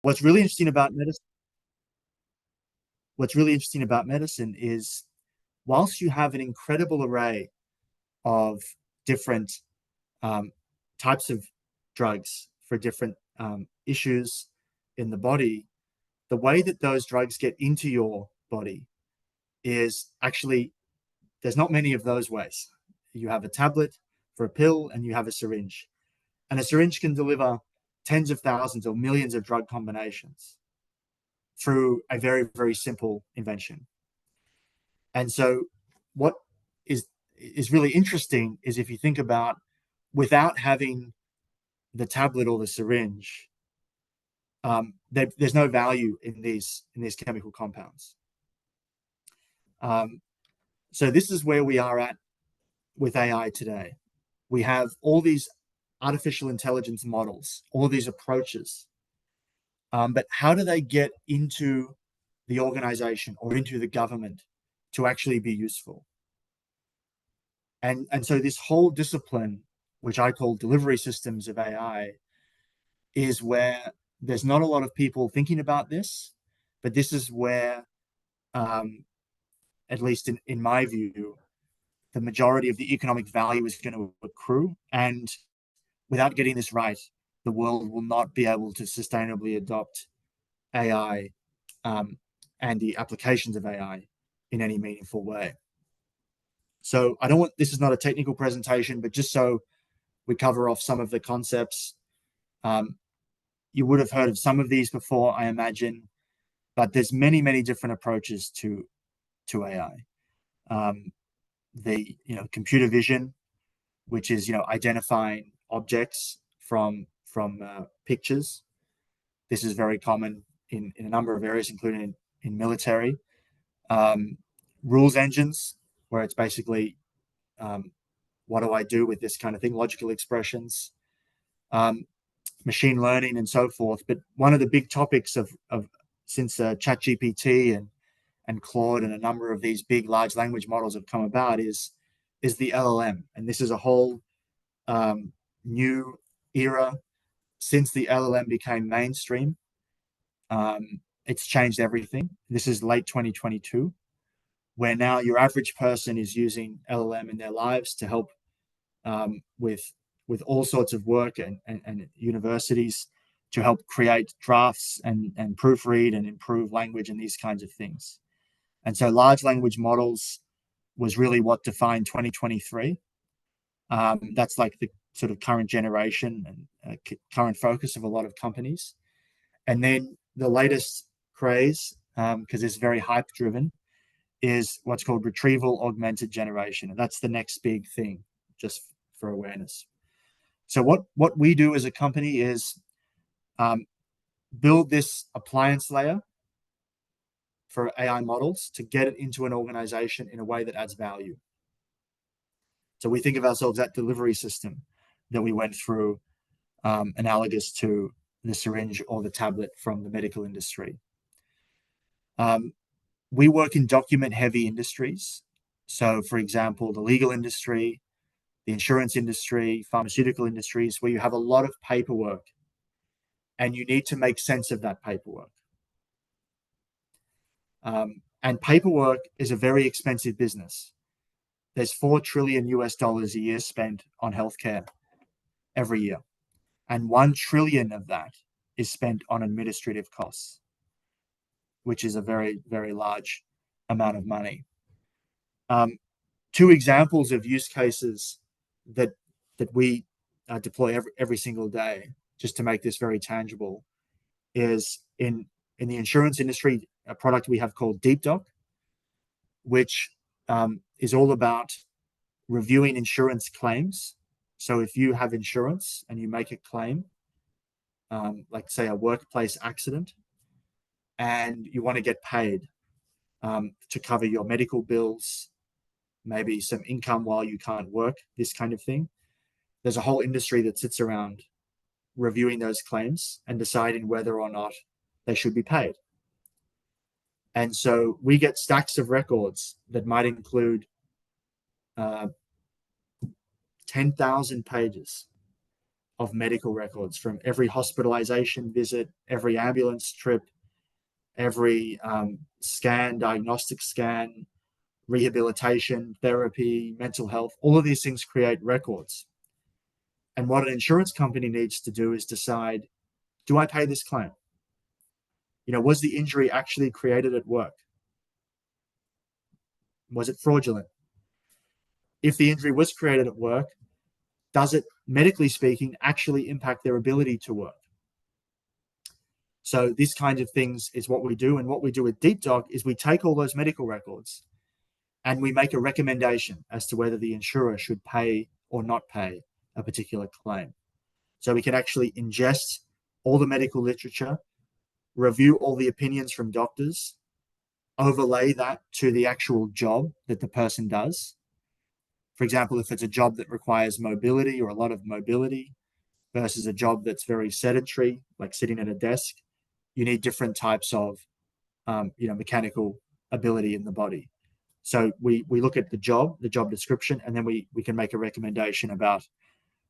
what's really interesting about medicine, what's really interesting about medicine is whilst you have an incredible array of different types of drugs for different issues in the body, the way that those drugs get into your body is actually, there's not many of those ways. You have a tablet for a pill and you have a syringe. And a syringe can deliver tens of thousands or millions of drug combinations through a very, very simple invention. And so what is really interesting is if you think about, without having the tablet or the syringe, there's no value in these chemical compounds. So this is where we are at with AI today. We have all these artificial intelligence models, all these approaches, but how do they get into the organization or into the government to actually be useful? And so this whole discipline, which I call delivery systems of AI, is where there's not a lot of people thinking about this, but this is where, at least in my view, the majority of the economic value is going to accrue. And without getting this right, the world will not be able to sustainably adopt AI and the applications of AI in any meaningful way. So this is not a technical presentation, but just so we cover off some of the concepts. You would have heard of some of these before, I imagine, but there's many, many different approaches to AI. The computer vision, which is identifying objects from pictures. This is very common in a number of areas, including in military. Rules engines, where it's basically what do I do with this kind of thing, logical expressions, machine learning and so forth. But one of the big topics of since ChatGPT and Claude and a number of these big large language models have come about is the LLM. And this is a whole new era since the LLM became mainstream. It's changed everything. This is late 2022, where now your average person is using LLM in their lives to help with all sorts of work and universities to help create drafts and proofread and improve language and these kinds of things. And so large language models was really what defined 2023. That's like the sort of current generation and current focus of a lot of companies. And then the latest craze, because it's very hype driven, is what's called retrieval augmented generation. And that's the next big thing, just for awareness. So what we do as a company is build this appliance layer for AI models to get it into an organization in a way that adds value. So we think of ourselves that delivery system that we went through, analogous to the syringe or the tablet from the medical industry. We work in document-heavy industries. So, for example, the legal industry, the insurance industry, pharmaceutical industries, where you have a lot of paperwork and you need to make sense of that paperwork. And paperwork is a very expensive business. There's $4 trillion a year spent on healthcare every year. And 1 trillion of that is spent on administrative costs, which is a very, very large amount of money. Two examples of use cases that we deploy every single day, just to make this very tangible, is in the insurance industry, a product we have called DeepDoc, which is all about reviewing insurance claims. So if you have insurance and you make a claim, like say a workplace accident, and you want to get paid to cover your medical bills, maybe some income while you can't work, this kind of thing, there's a whole industry that sits around reviewing those claims and deciding whether or not they should be paid. And so we get stacks of records that might include 10,000 pages of medical records, from every hospitalization visit, every ambulance trip, every diagnostic scan, rehabilitation, therapy, mental health. All of these things create records. And what an insurance company needs to do is decide, do I pay this claim? Was the injury actually created at work? Was it fraudulent? If the injury was created at work, does it, medically speaking, actually impact their ability to work? So these kinds of things is what we do. And what we do with Deep Doc is we take all those medical records and we make a recommendation as to whether the insurer should pay or not pay a particular claim. So we can actually ingest all the medical literature, review all the opinions from doctors, overlay that to the actual job that the person does. For example, if it's a job that requires mobility or a lot of mobility versus a job that's very sedentary, like sitting at a desk, you need different types of mechanical ability in the body. So we look at the job description, and then we can make a recommendation about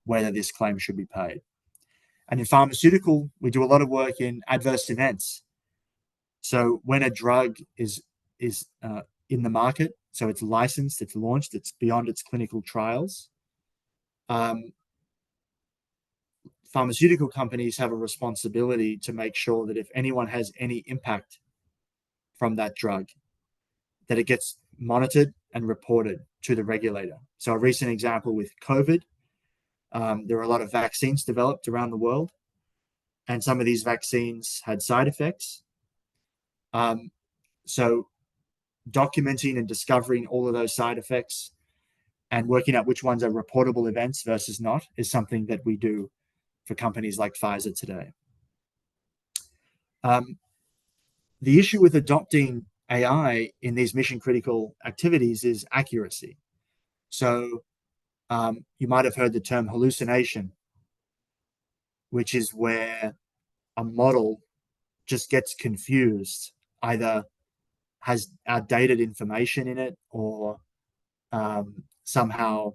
whether this claim should be paid. And in pharmaceutical, we do a lot of work in adverse events. So when a drug is in the market, so it's licensed, it's launched, it's beyond its clinical trials, pharmaceutical companies have a responsibility to make sure that if anyone has any impact from that drug, that it gets monitored and reported to the regulator. So a recent example with COVID, there are a lot of vaccines developed around the world, and some of these vaccines had side effects. So documenting and discovering all of those side effects and working out which ones are reportable events versus not is something that we do for companies like Pfizer today. The issue with adopting AI in these mission critical activities is accuracy. So you might have heard the term hallucination, which is where a model just gets confused, either has outdated information in it or somehow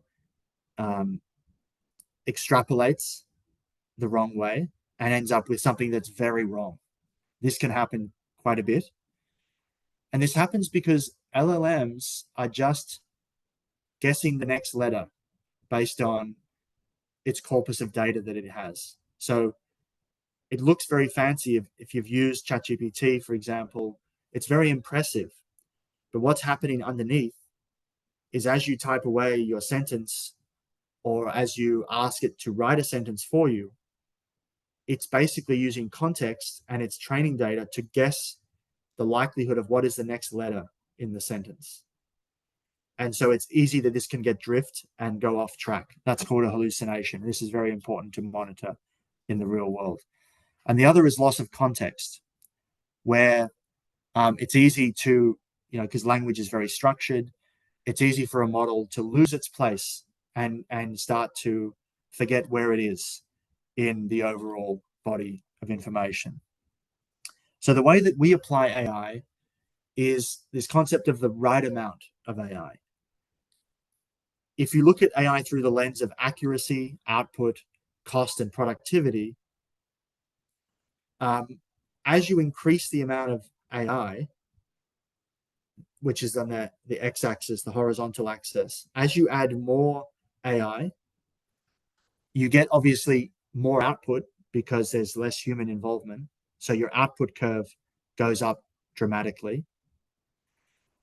extrapolates the wrong way and ends up with something that's very wrong. This can happen quite a bit. And this happens because LLMs are just guessing the next letter based on its corpus of data that it has. So it looks very fancy. If you've used ChatGPT, for example, it's very impressive. But what's happening underneath is as you type away your sentence or as you ask it to write a sentence for you, it's basically using context and its training data to guess the likelihood of what is the next letter in the sentence. And so it's easy that this can get drift and go off track. That's called a hallucination. This is very important to monitor in the real world. And the other is loss of context, where it's easy to, because language is very structured, it's easy for a model to lose its place and start to forget where it is in the overall body of information. So the way that we apply AI is this concept of the right amount of AI. If you look at AI through the lens of accuracy, output, cost, and productivity, as you increase the amount of AI, which is on the x-axis, the horizontal axis, as you add more AI, you get obviously more output because there's less human involvement. So your output curve goes up dramatically.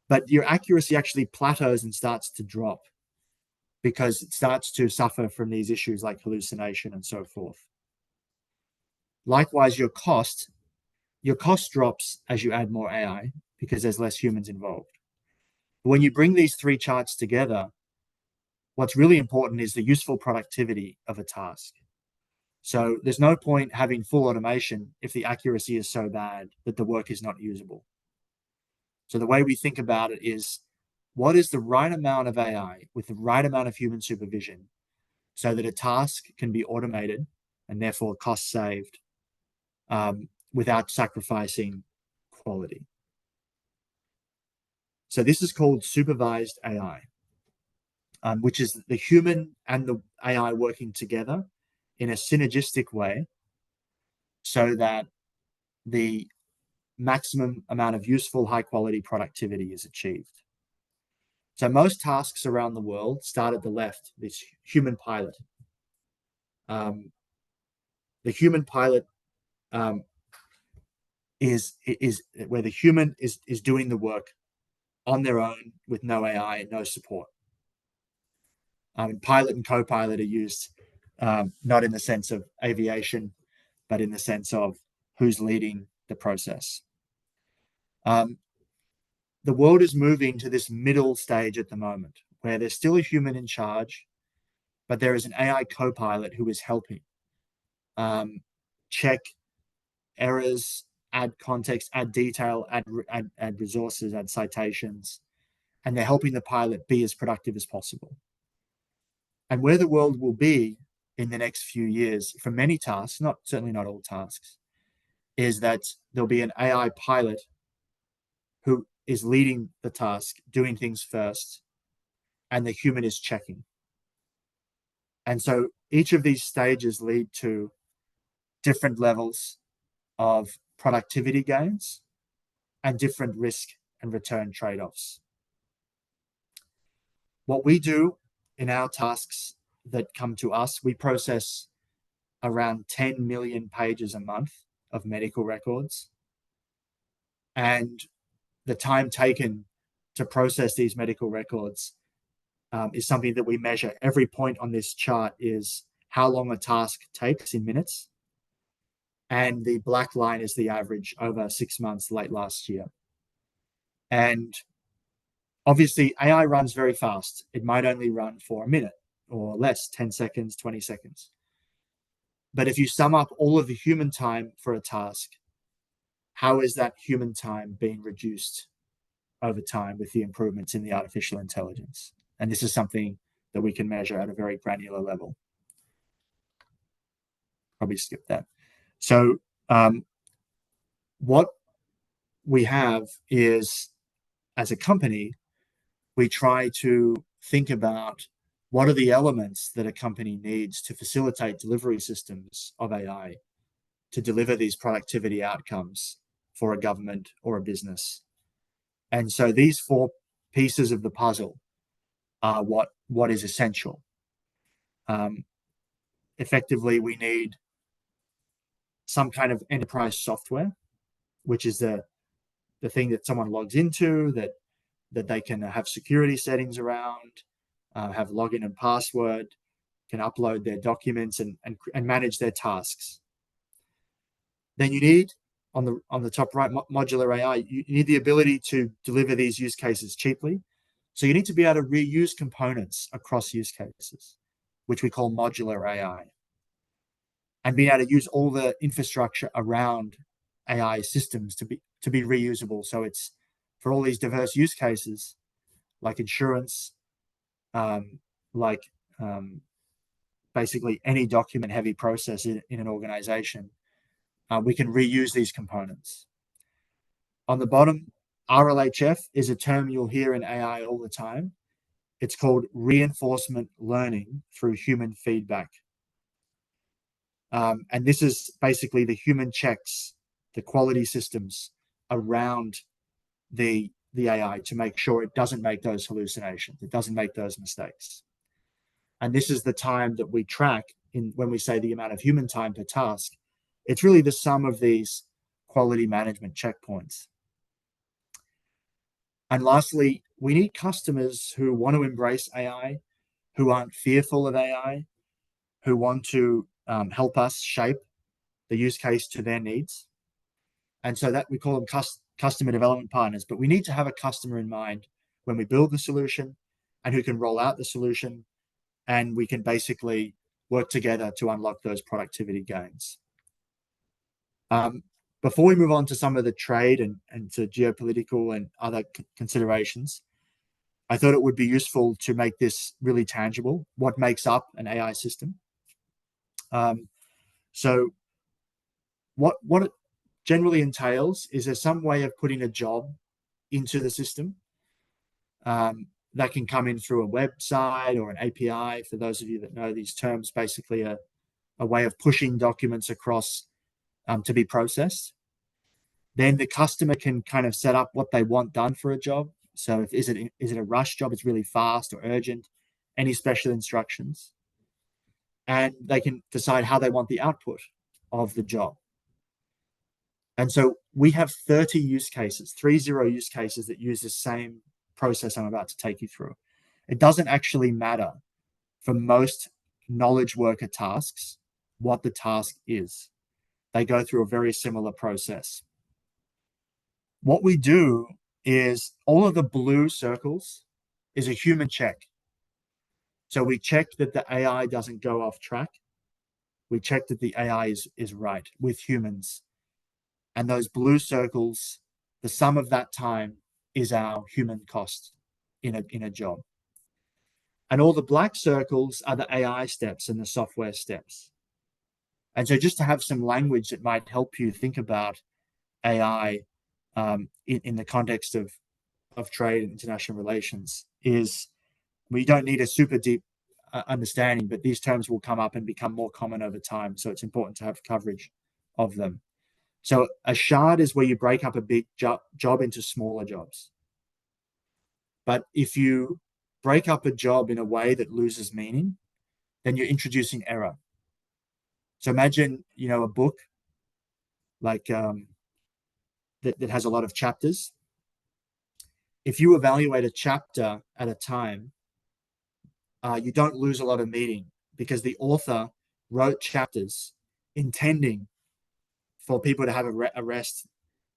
But your accuracy actually plateaus and starts to drop because it starts to suffer from these issues like hallucination and so forth. Likewise, your cost drops as you add more AI because there's less humans involved. But when you bring these three charts together, what's really important is the useful productivity of a task. So there's no point having full automation if the accuracy is so bad that the work is not usable. So the way we think about it is, what is the right amount of AI with the right amount of human supervision so that a task can be automated and therefore cost saved without sacrificing quality? So this is called supervised AI, which is the human and the AI working together in a synergistic way so that the maximum amount of useful, high-quality productivity is achieved. So most tasks around the world start at the left, this human pilot. The human pilot is where the human is doing the work on their own with no AI and no support. Pilot and co-pilot are used not in the sense of aviation, but in the sense of who's leading the process. The world is moving to this middle stage at the moment, where there's still a human in charge, but there is an AI co-pilot who is helping check errors, add context, add detail, add resources, add citations, and they're helping the pilot be as productive as possible. And where the world will be in the next few years for many tasks, certainly not all tasks, is that there'll be an AI pilot who is leading the task, doing things first, and the human is checking. And so each of these stages lead to different levels of productivity gains and different risk and return trade-offs. What we do in our tasks that come to us, we process around 10 million pages a month of medical records. And the time taken to process these medical records is something that we measure. Every point on this chart is how long a task takes in minutes. And the black line is the average over 6 months late last year. And obviously, AI runs very fast. It might only run for a minute or less, 10 seconds, 20 seconds. But if you sum up all of the human time for a task, how is that human time being reduced over time with the improvements in the artificial intelligence? And this is something that we can measure at a very granular level. Probably skip that. So what we have is, as a company, we try to think about what are the elements that a company needs to facilitate delivery systems of AI to deliver these productivity outcomes for a government or a business. And so these 4 pieces of the puzzle are what is essential. Effectively, we need some kind of enterprise software, which is the thing that someone logs into, that they can have security settings around, have login and password, can upload their documents and manage their tasks. Then you need, on the top right, modular AI, you need the ability to deliver these use cases cheaply. So you need to be able to reuse components across use cases, which we call modular AI. And being able to use all the infrastructure around AI systems to be reusable. So it's for all these diverse use cases, like insurance, basically any document-heavy process in an organization, we can reuse these components. On the bottom, RLHF is a term you'll hear in AI all the time. It's called reinforcement learning through human feedback. And this is basically the human checks, the quality systems around the AI to make sure it doesn't make those hallucinations, it doesn't make those mistakes. And this is the time that we track when we say the amount of human time per task. It's really the sum of these quality management checkpoints. And lastly, we need customers who want to embrace AI, who aren't fearful of AI, who want to help us shape the use case to their needs. And so that we call them customer development partners, but we need to have a customer in mind when we build the solution and who can roll out the solution, and we can basically work together to unlock those productivity gains. Before we move on to some of the trade and to geopolitical and other considerations, I thought it would be useful to make this really tangible, what makes up an AI system. So what it generally entails is there's some way of putting a job into the system that can come in through a website or an API. For those of you that know these terms, basically a a way of pushing documents across to be processed. Then the customer can kind of set up what they want done for a job. So is it a rush job? It's really fast or urgent, any special instructions. And they can decide how they want the output of the job. And so we have 30 use cases, 30 use cases that use the same process I'm about to take you through. It doesn't actually matter for most knowledge worker tasks what the task is. They go through a very similar process. What we do is all of the blue circles is a human check. So we check that the AI doesn't go off track. We check that the AI is right with humans. And those blue circles, the sum of that time is our human cost in a job. And all the black circles are the AI steps and the software steps. And so just to have some language that might help you think about AI in the context of trade and international relations is, we don't need a super deep understanding, but these terms will come up and become more common over time. So it's important to have coverage of them. So a shard is where you break up a big job into smaller jobs. But if you break up a job in a way that loses meaning, then you're introducing error. So imagine, a book like that has a lot of chapters. If you evaluate a chapter at a time, you don't lose a lot of meaning because the author wrote chapters intending for people to have a rest,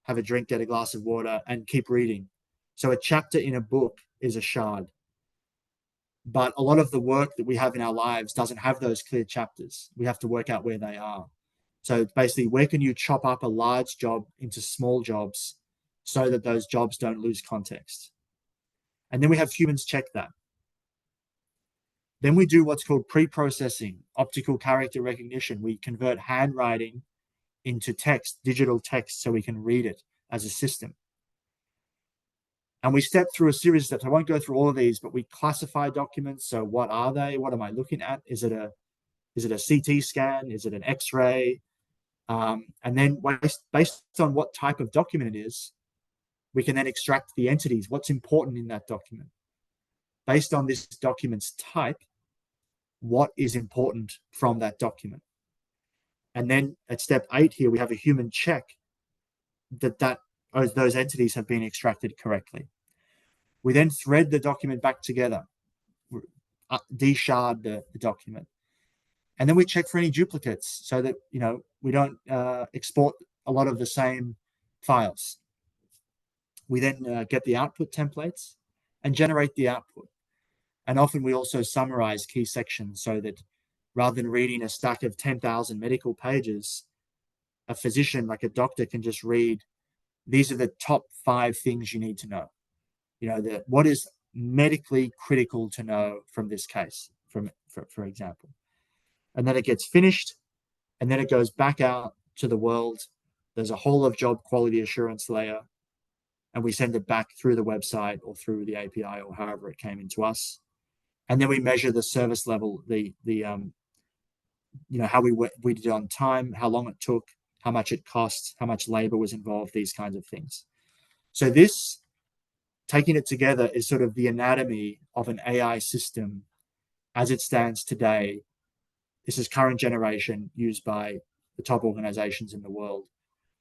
have a drink, get a glass of water, and keep reading. So a chapter in a book is a shard. But a lot of the work that we have in our lives doesn't have those clear chapters. We have to work out where they are. So basically, where can you chop up a large job into small jobs so that those jobs don't lose context? And then we have humans check that. Then we do what's called pre-processing, optical character recognition. We convert handwriting into text, digital text, so we can read it as a system. And we step through a series of steps. I won't go through all of these, but we classify documents. So what are they? What am I looking at? Is it a CT scan? Is it an X-ray? And then based on what type of document it is, we can then extract the entities, what's important in that document. Based on this document's type, what is important from that document? And then at step 8 here, we have a human check that those entities have been extracted correctly. We then thread the document back together, de-shard the document. And then we check for any duplicates so that, we don't export a lot of the same files. We then get the output templates and generate the output. And often we also summarize key sections so that rather than reading a stack of 10,000 medical pages, a physician, like a doctor, can just read, these are the top 5 things you need to know. What is medically critical to know from this case, for example. And then it gets finished, and then it goes back out to the world. There's a whole of job quality assurance layer, and we send it back through the website or through the API or however it came into us. And then we measure the service level, how we did on time, how long it took, how much it cost, how much labor was involved, these kinds of things. So this, taking it together, is sort of the anatomy of an AI system as it stands today. This is current generation used by the top organizations in the world.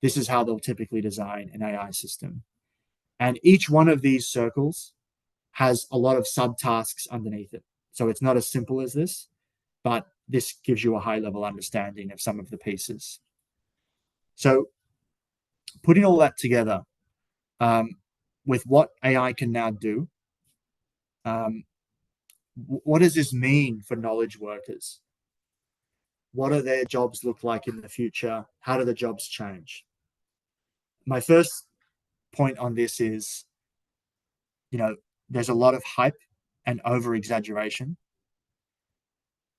This is how they'll typically design an AI system. And each one of these circles has a lot of subtasks underneath it. So it's not as simple as this, but this gives you a high-level understanding of some of the pieces. So putting all that together with what AI can now do, what does this mean for knowledge workers? What do their jobs look like in the future? How do the jobs change? My first point on this is, there's a lot of hype and over-exaggeration.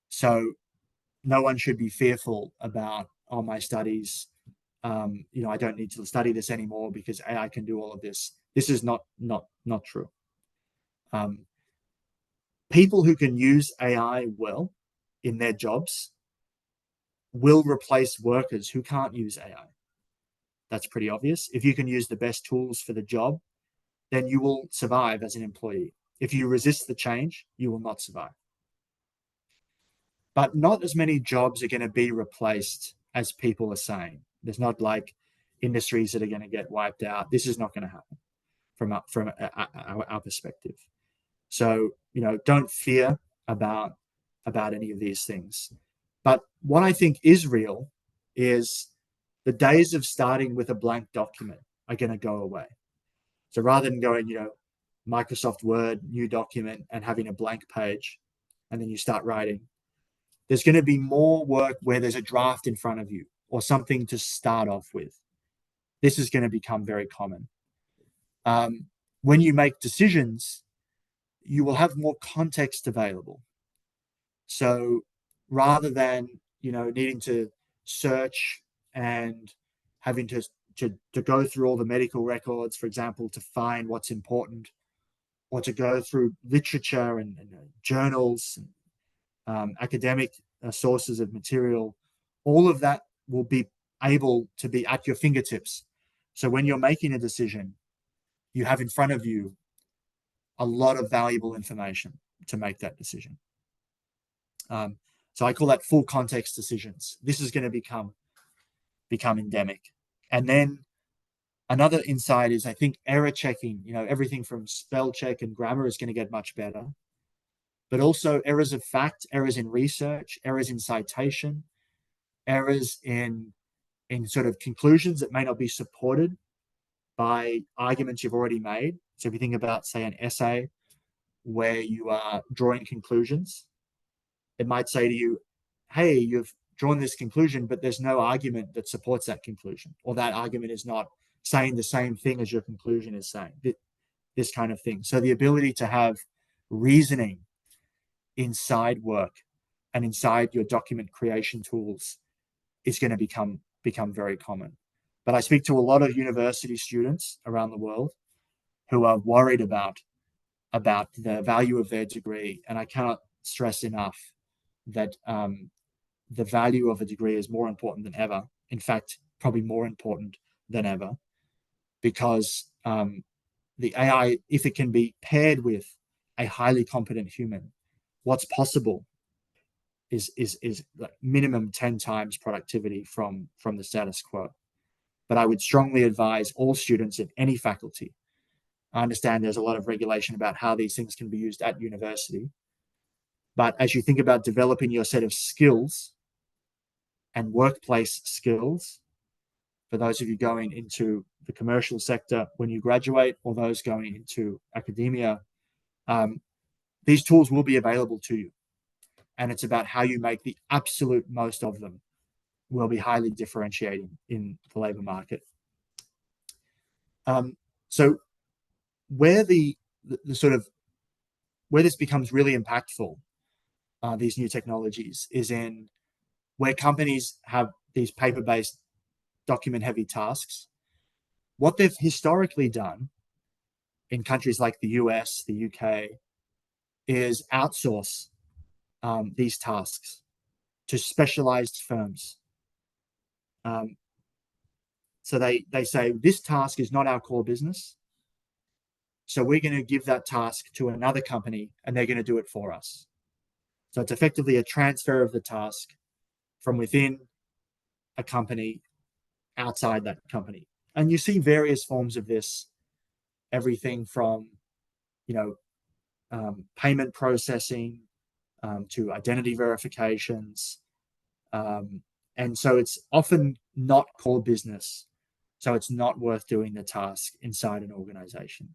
So no one should be fearful about, my studies, I don't need to study this anymore because AI can do all of this. This is not true. People who can use AI well in their jobs will replace workers who can't use AI. That's pretty obvious. If you can use the best tools for the job, then you will survive as an employee. If you resist the change, you will not survive. But not as many jobs are going to be replaced as people are saying. There's not like industries that are going to get wiped out. This is not going to happen from our perspective. So, don't fear about any of these things. But what I think is real is the days of starting with a blank document are going to go away. So rather than going, Microsoft Word, new document, and having a blank page, and then you start writing, there's going to be more work where there's a draft in front of you or something to start off with. This is going to become very common. When you make decisions, you will have more context available. So rather than, needing to search and having to go through all the medical records, for example, to find what's important, or to go through literature and journals and academic sources of material, all of that will be able to be at your fingertips. So when you're making a decision, you have in front of you a lot of valuable information to make that decision. So I call that full context decisions. This is going to become endemic. And then another insight is, I think, error checking. Everything from spell check and grammar is going to get much better. But also errors of fact, errors in research, errors in citation, errors in sort of conclusions that may not be supported by arguments you've already made. So if you think about, say, an essay where you are drawing conclusions, it might say to you, hey, you've drawn this conclusion, but there's no argument that supports that conclusion, or that argument is not saying the same thing as your conclusion is saying, this kind of thing. So the ability to have reasoning inside work and inside your document creation tools is going to become very common. But I speak to a lot of university students around the world who are worried about the value of their degree, and I cannot stress enough that the value of a degree is more important than ever. In fact, probably more important than ever, because the AI, if it can be paired with a highly competent human, what's possible is like minimum 10 times productivity from the status quo. But I would strongly advise all students at any faculty. I understand there's a lot of regulation about how these things can be used at university. But as you think about developing your set of skills and workplace skills, for those of you going into the commercial sector when you graduate, or those going into academia, these tools will be available to you. And it's about how you make the absolute most of them will be highly differentiating in the labor market. So where the sort of where this becomes really impactful, these new technologies, is in where companies have these paper-based document-heavy tasks. What they've historically done in countries like the US, the UK, is outsource these tasks to specialized firms. So they say, this task is not our core business, so we're going to give that task to another company and they're going to do it for us. So it's effectively a transfer of the task from within a company outside that company. And you see various forms of this, everything from payment processing to identity verifications. And so it's often not core business. So it's not worth doing the task inside an organization.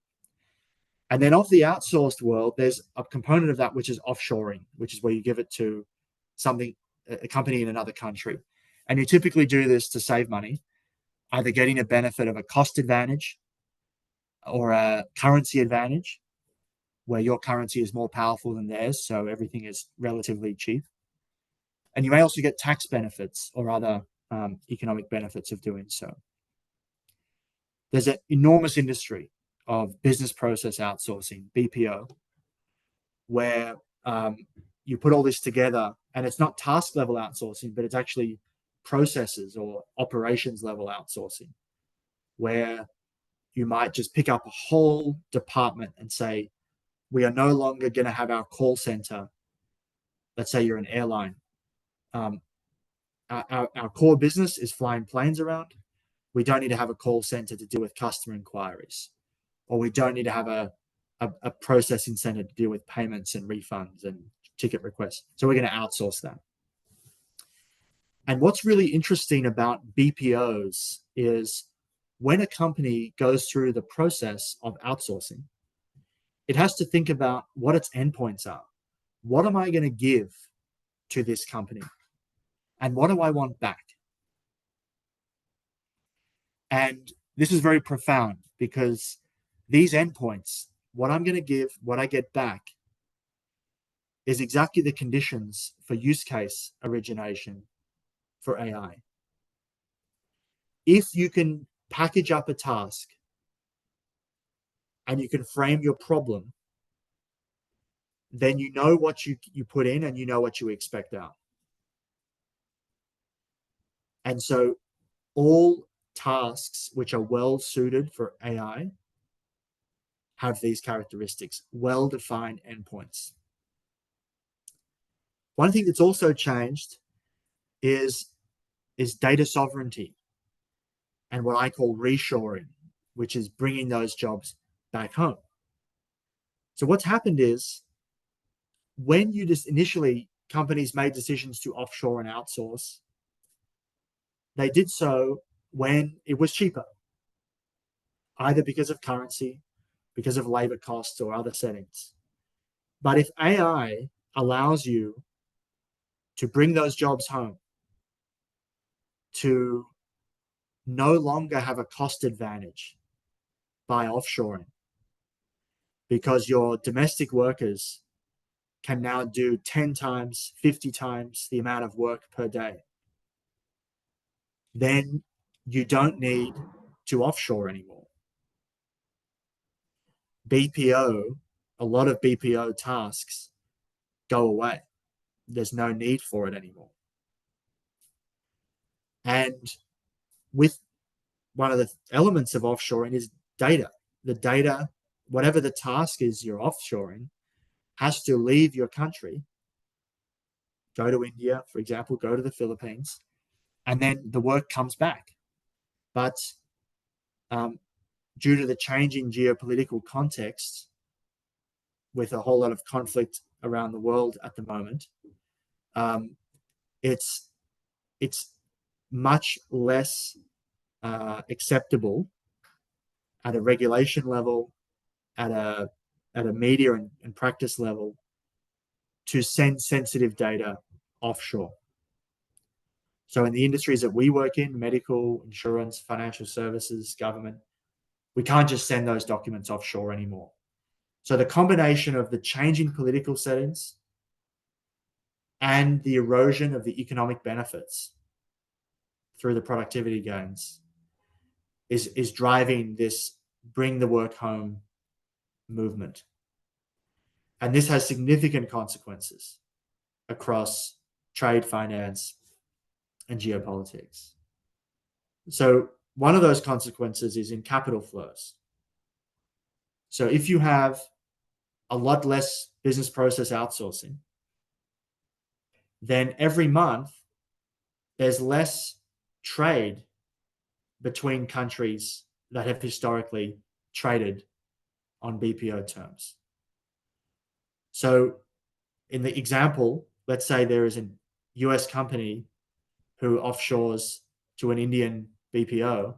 And then of the outsourced world, there's a component of that which is offshoring, which is where you give it to a company in another country. And you typically do this to save money, either getting a benefit of a cost advantage or a currency advantage, where your currency is more powerful than theirs, so everything is relatively cheap. And you may also get tax benefits or other economic benefits of doing so. There's an enormous industry of business process outsourcing, BPO, where you put all this together, and it's not task level outsourcing, but it's actually processes or operations level outsourcing, where you might just pick up a whole department and say, we are no longer going to have our call center. Let's say you're an airline. Our core business is flying planes around. We don't need to have a call center to deal with customer inquiries, or we don't need to have a processing center to deal with payments and refunds and ticket requests. So we're going to outsource that. And what's really interesting about BPOs is when a company goes through the process of outsourcing, it has to think about what its endpoints are. What am I going to give to this company? And what do I want back? And this is very profound because these endpoints, what I'm going to give, what I get back, is exactly the conditions for use case origination for AI. If you can package up a task and you can frame your problem, then you know what you put in and you know what you expect out. And so all tasks which are well suited for AI have these characteristics, well-defined endpoints. One thing that's also changed is data sovereignty and what I call reshoring, which is bringing those jobs back home. So what's happened is when you just initially companies made decisions to offshore and outsource, they did so when it was cheaper, either because of currency, because of labor costs or other settings. But if AI allows you to bring those jobs home, to no longer have a cost advantage by offshoring, because your domestic workers can now do 10 times, 50 times the amount of work per day, then you don't need to offshore anymore. BPO, a lot of BPO tasks go away. There's no need for it anymore. And with one of the elements of offshoring is data. The data, whatever the task is you're offshoring, has to leave your country, go to India, for example, go to the Philippines, and then the work comes back. But due to the changing geopolitical context, with a whole lot of conflict around the world at the moment, it's much less acceptable at a regulation level, at a media and practice level, to send sensitive data offshore. So in the industries that we work in, medical, insurance, financial services, government, we can't just send those documents offshore anymore. So the combination of the changing political settings and the erosion of the economic benefits through the productivity gains is driving this bring the work home movement. And this has significant consequences across trade, finance, and geopolitics. So one of those consequences is in capital flows. So if you have a lot less business process outsourcing, then every month there's less trade between countries that have historically traded on BPO terms. So in the example, let's say there is a US company who offshores to an Indian BPO,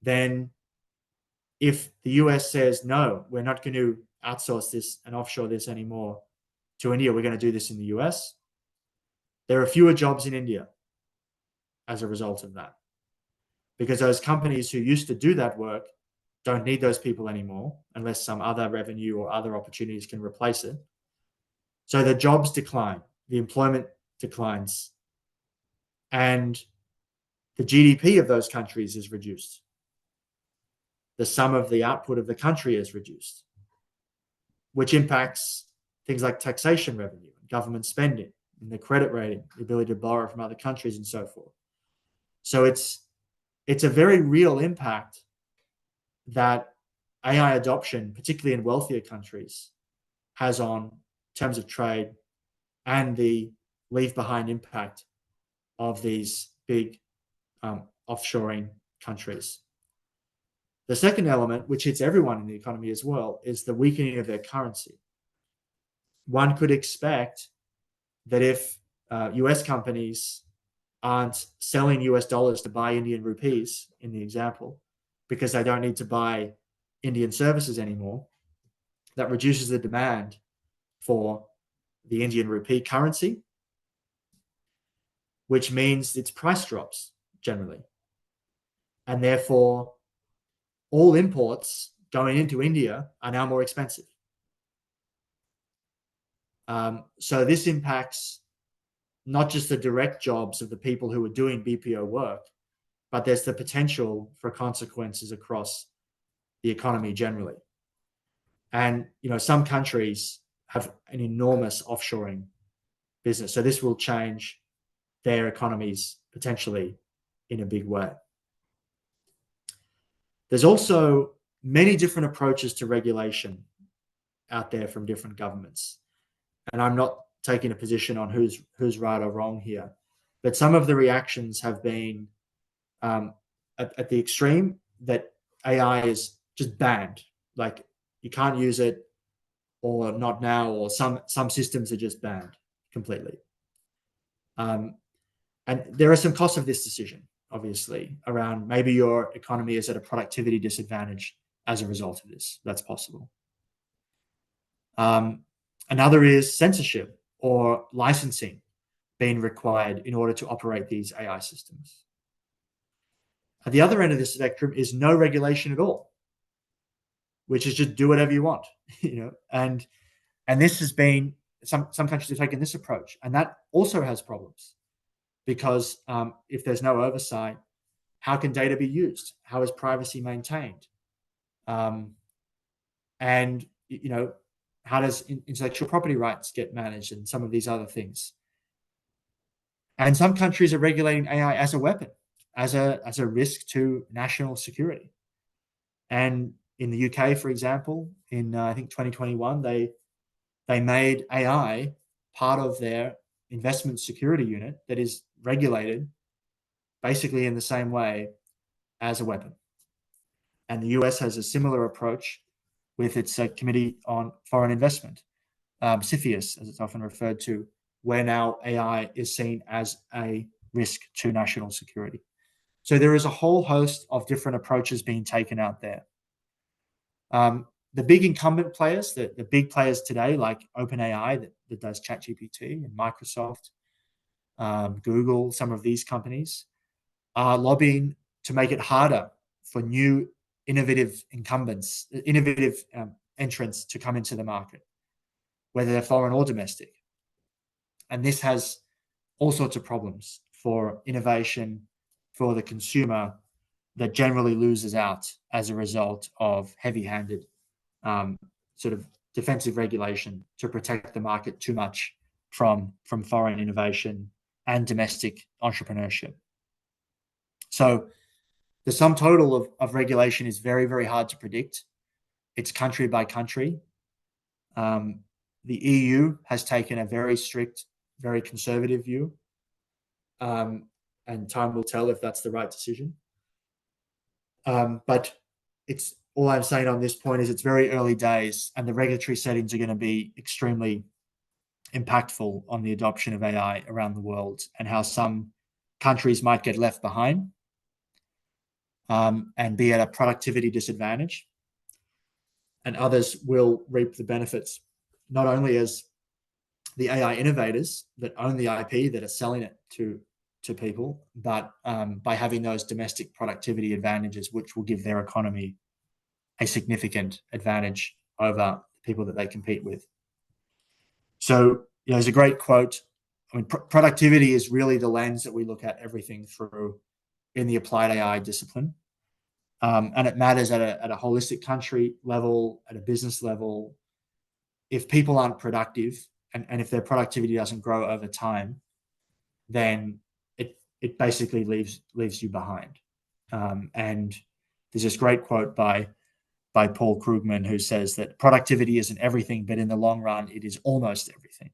then if the US says, no, we're not going to outsource this and offshore this anymore to India, we're going to do this in the US, there are fewer jobs in India as a result of that. Because those companies who used to do that work don't need those people anymore unless some other revenue or other opportunities can replace it. So the jobs decline, the employment declines, and the GDP of those countries is reduced. The sum of the output of the country is reduced, which impacts things like taxation revenue, government spending, in the credit rating, the ability to borrow from other countries and so forth. So it's a very real impact that AI adoption, particularly in wealthier countries, has on terms of trade and the leave behind impact of these big offshoring countries. The second element, which hits everyone in the economy as well, is the weakening of their currency. One could expect that if US companies aren't selling US dollars to buy Indian rupees, in the example, because they don't need to buy Indian services anymore, that reduces the demand for the Indian rupee currency, which means its price drops generally. And therefore, all imports going into India are now more expensive. So this impacts not just the direct jobs of the people who are doing BPO work, but there's the potential for consequences across the economy generally. And some countries have an enormous offshoring business, so this will change their economies potentially in a big way. There's also many different approaches to regulation out there from different governments. And I'm not taking a position on who's right or wrong here, but some of the reactions have been at the extreme that AI is just banned, like you can't use it, or not now, or some systems are just banned completely. And there are some costs of this decision, obviously, around maybe your economy is at a productivity disadvantage as a result of this. That's possible. Another is censorship or licensing being required in order to operate these AI systems. At the other end of the spectrum is no regulation at all, which is just do whatever you want, and this has been, some countries have taken this approach, and that also has problems because if there's no oversight, how can data be used? How is privacy maintained? And how does intellectual property rights get managed and some of these other things? And some countries are regulating AI as a weapon, as a risk to national security. And in the UK, for example, in I think 2021, they made AI part of their investment security unit that is regulated basically in the same way as a weapon. And the US has a similar approach with its Committee on Foreign Investment, CFIUS, as it's often referred to, where now AI is seen as a risk to national security. So there is a whole host of different approaches being taken out there. The big incumbent players, the big players today, like OpenAI that does ChatGPT, and Microsoft, Google, some of these companies, are lobbying to make it harder for new innovative entrants to come into the market, whether they're foreign or domestic. And this has all sorts of problems for innovation, for the consumer, that generally loses out as a result of heavy-handed sort of defensive regulation to protect the market too much from foreign innovation and domestic entrepreneurship. So the sum total of regulation is very, very hard to predict. It's country by country. The EU has taken a very strict, very conservative view, and time will tell if that's the right decision. But it's all I'm saying on this point is it's very early days, and the regulatory settings are going to be extremely impactful on the adoption of AI around the world, and how some countries might get left behind and be at a productivity disadvantage, and others will reap the benefits, not only as the AI innovators that own the IP that are selling it to people, but by having those domestic productivity advantages, which will give their economy a significant advantage over people that they compete with. So, there's a great quote. I mean, productivity is really the lens that we look at everything through in the applied AI discipline. And it matters at a holistic country level, at a business level. If people aren't productive and if their productivity doesn't grow over time, then it basically leaves you behind. And there's this great quote by Paul Krugman, who says that productivity isn't everything, but in the long run, it is almost everything.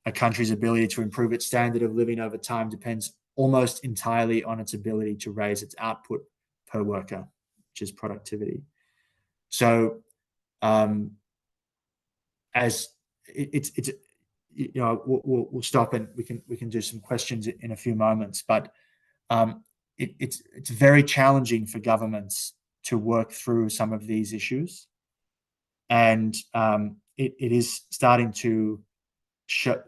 A country's ability to improve its standard of living over time depends almost entirely on its ability to raise its output per worker, which is productivity. So, as it's we'll stop and we can do some questions in a few moments, but it's very challenging for governments to work through some of these issues, and it is starting to show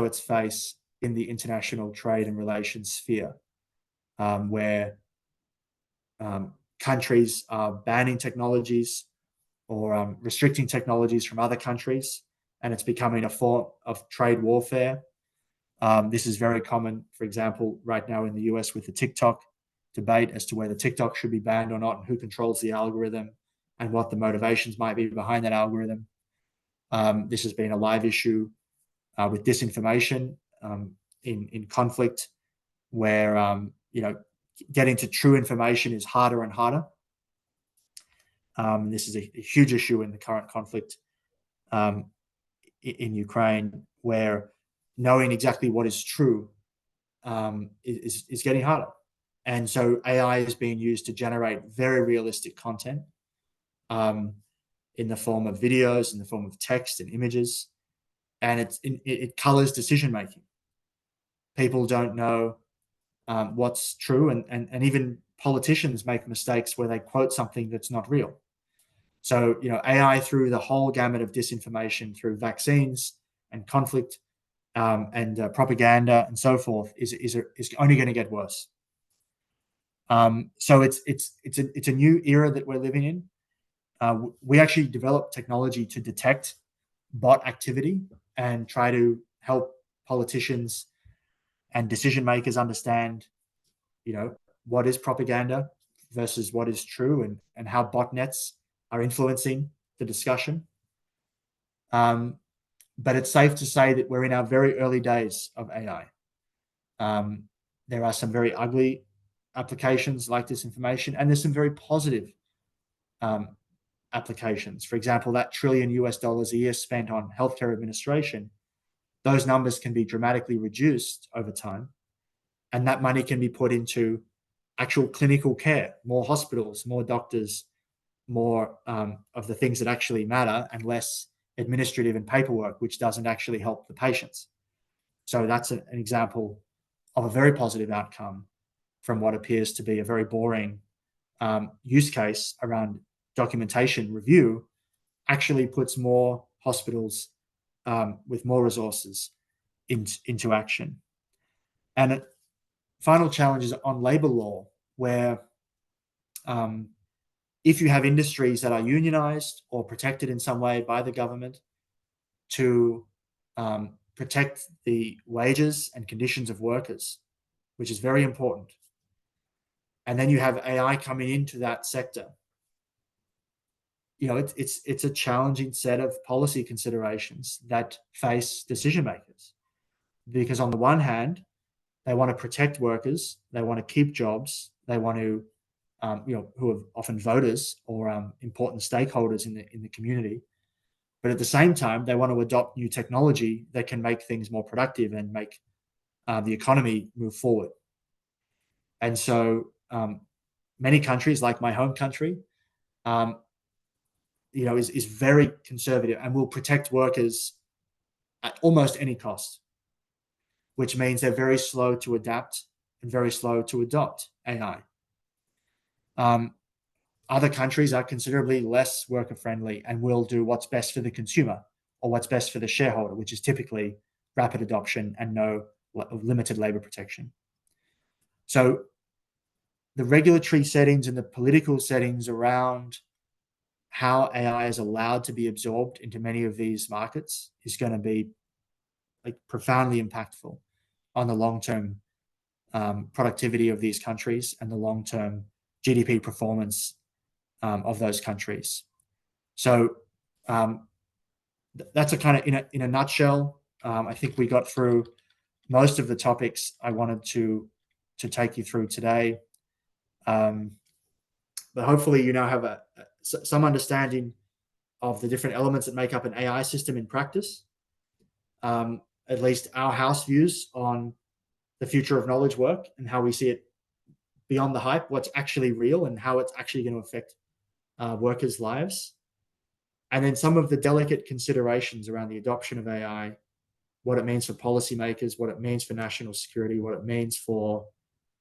its face in the international trade and relations sphere, where countries are banning technologies or restricting technologies from other countries, and it's becoming a form of trade warfare. This is very common, for example, right now in the US with the TikTok debate as to whether TikTok should be banned or not, and who controls the algorithm and what the motivations might be behind that algorithm. This has been a live issue with disinformation in conflict, where getting to true information is harder and harder. This is a huge issue in the current conflict in Ukraine, where knowing exactly what is true is getting harder. And so AI is being used to generate very realistic content in the form of videos, in the form of text and images, and it colors decision making. People don't know what's true, and even politicians make mistakes where they quote something that's not real. So, AI through the whole gamut of disinformation, through vaccines and conflict and propaganda and so forth, is only going to get worse. So it's a new era that we're living in. We actually developed technology to detect bot activity and try to help politicians and decision makers understand, what is propaganda versus what is true, and how botnets are influencing the discussion. But it's safe to say that we're in our very early days of AI. There are some very ugly applications like disinformation, and there's some very positive applications. For example, that $1 trillion a year spent on healthcare administration, those numbers can be dramatically reduced over time, and that money can be put into actual clinical care, more hospitals, more doctors, more of the things that actually matter, and less administrative and paperwork, which doesn't actually help the patients. So that's an example of a very positive outcome from what appears to be a very boring use case around documentation review. Actually puts more hospitals with more resources into action. And final challenges on labor law, where if you have industries that are unionized or protected in some way by the government to protect the wages and conditions of workers, which is very important, and then you have AI coming into that sector, it's a challenging set of policy considerations that face decision makers. Because on the one hand, they want to protect workers, they want to keep jobs, they want to, who are often voters or important stakeholders in the community. But at the same time, they want to adopt new technology that can make things more productive and make the economy move forward. And so many countries, like my home country, is very conservative and will protect workers at almost any cost, which means they're very slow to adapt and very slow to adopt AI. Other countries are considerably less worker-friendly and will do what's best for the consumer or what's best for the shareholder, which is typically rapid adoption and limited labor protection. So the regulatory settings and the political settings around how AI is allowed to be absorbed into many of these markets is going to be profoundly impactful on the long-term productivity of these countries and the long-term GDP performance of those countries. So that's a kind of in a nutshell. I think we got through most of the topics I wanted to take you through today. But hopefully you now have some understanding of the different elements that make up an AI system in practice. At least our house views on the future of knowledge work and how we see it beyond the hype, what's actually real and how it's actually going to affect workers' lives. And then some of the delicate considerations around the adoption of AI, what it means for policymakers, what it means for national security, what it means for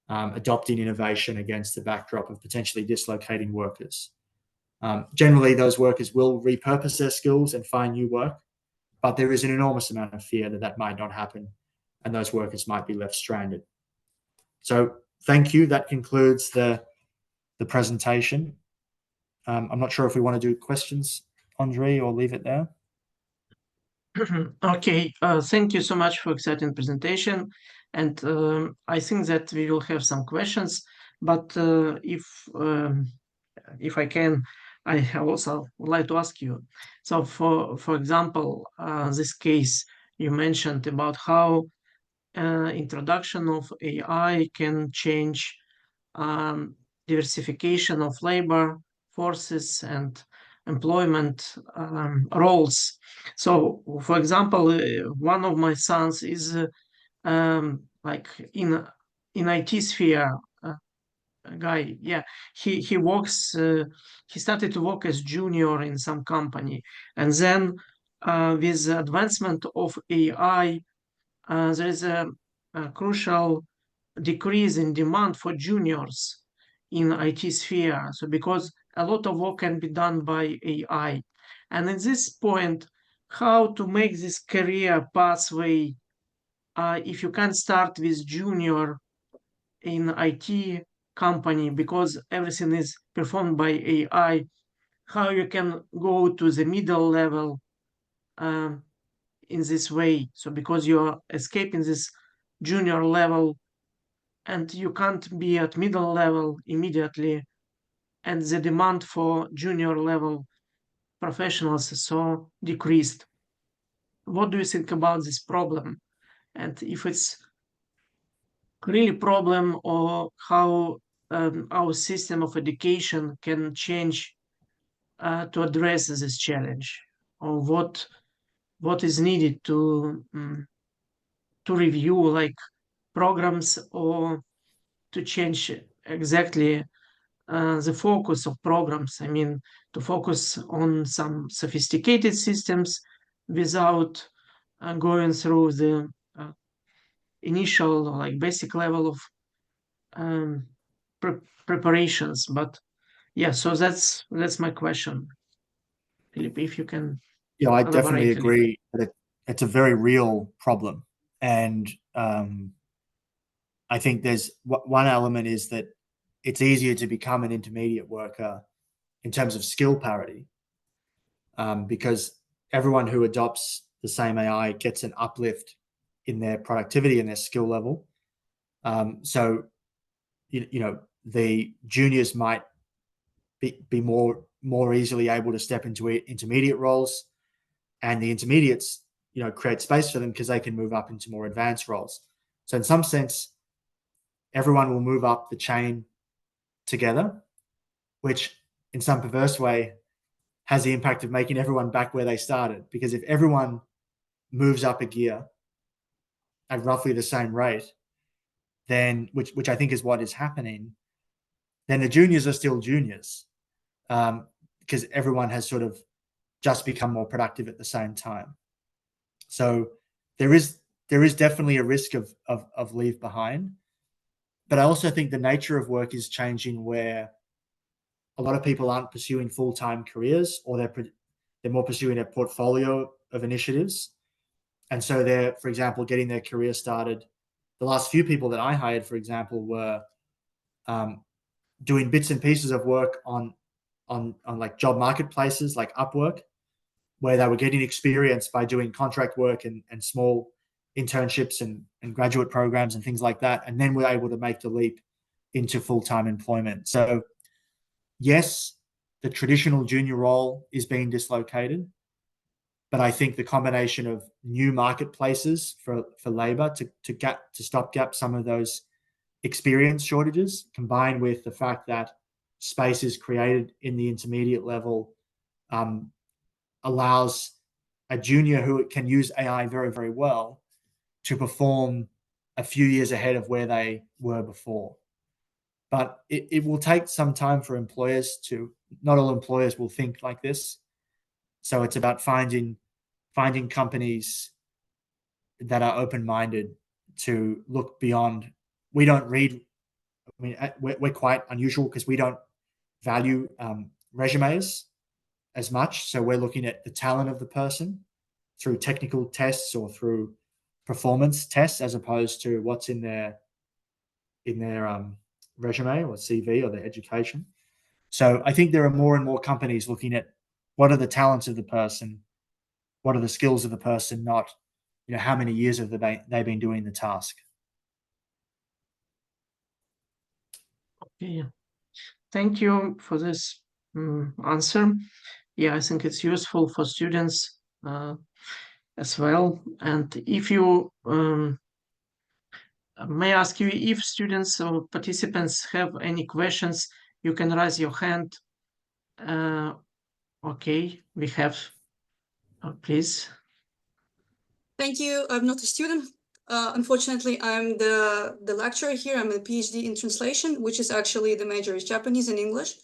adopting innovation against the backdrop of potentially dislocating workers. Generally, those workers will repurpose their skills and find new work, but there is an enormous amount of fear that might not happen and those workers might be left stranded. So thank you. That concludes the presentation. I'm not sure if we want to do questions, Andre, or leave it there. Okay, thank you so much for exciting presentation. And I think that we will have some questions, but if I can, I also would like to ask you. So for example, this case you mentioned about how introduction of AI can change diversification of labor forces and employment roles. So, for example, one of my sons is like in IT sphere guy. Yeah, he works. He started to work as junior in some company, and then with the advancement of AI, there is a crucial decrease in demand for juniors in IT sphere. So because a lot of work can be done by AI. And at this point, how to make this career pathway, if you can start with junior in IT company because everything is performed by AI, how you can go to the middle level in this way. So because you're escaping this junior level and you can't be at middle level immediately, and the demand for junior level professionals is so decreased. What do you think about this problem? And if it's really problem, or how our system of education can change to address this challenge, or what is needed to review like programs, or to change exactly the focus of programs. I mean, to focus on some sophisticated systems without going through the initial, like basic level of preparations. But yeah, so that's my question, Philip. If you can, yeah, I definitely elaborate a little. agree that it's a very real problem, and I think there's one element is that it's easier to become an intermediate worker in terms of skill parity, because everyone who adopts the same AI gets an uplift in their productivity and their skill level. So, you know, the juniors might be more easily able to step into intermediate roles, and the intermediates, you know, create space for them because they can move up into more advanced roles. So in some sense, everyone will move up the chain together, which in some perverse way has the impact of making everyone back where they started. Because if everyone moves up a gear at roughly the same rate, then which I think is what is happening, then the juniors are still juniors, because everyone has sort of just become more productive at the same time. So there is definitely a risk of leave behind. But I also think the nature of work is changing, where a lot of people aren't pursuing full-time careers, or they're more pursuing a portfolio of initiatives. And so they're, for example, getting their career started. The last few people that I hired, for example, were doing bits and pieces of work on like job marketplaces like Upwork, where they were getting experience by doing contract work and small internships and graduate programs and things like that. And then we're able to make the leap into full-time employment. So yes, the traditional junior role is being dislocated, But I think the combination of new marketplaces for labor to stopgap some of those experience shortages, combined with the fact that space is created in the intermediate level, allows a junior who can use AI very, very well to perform a few years ahead of where they were before. But it will take some time for employers to, not all employers will think like this. So it's about finding companies that are open-minded to look beyond. We don't read, I mean, we're quite unusual because we don't value resumes as much. So we're looking at the talent of the person through technical tests or through performance tests, as opposed to what's in their resume or CV or their education. So I think there are more and more companies looking at what are the talents of the person, what are the skills of the person, not, you know, how many years have they been doing the task. Okay, thank you for this answer. Yeah, I think it's useful for students as well. And if you may I ask you, if students or participants have any questions, you can raise your hand. Okay, we have, please. Thank you. I'm not a student. Unfortunately, I'm the lecturer here. I'm a PhD in translation, which is actually the major is Japanese and English.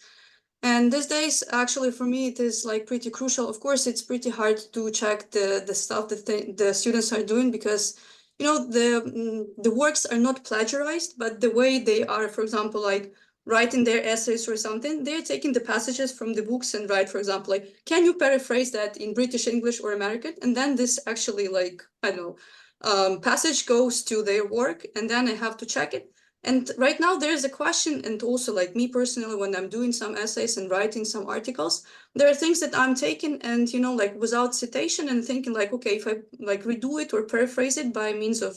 And these days, actually, for me, it is like pretty crucial. Of course, it's pretty hard to check the stuff that the students are doing because, you know, the works are not plagiarized, but the way they are, for example, like writing their essays or something, they're taking the passages from the books and write, for example, like, can you paraphrase that in British English or American? And then this actually, like, I don't know, passage goes to their work, and then I have to check it. And right now there is a question, and also like me personally, when I'm doing some essays and writing some articles, there are things that I'm taking and, you know, like without citation and thinking like, okay, if I like redo it or paraphrase it by means of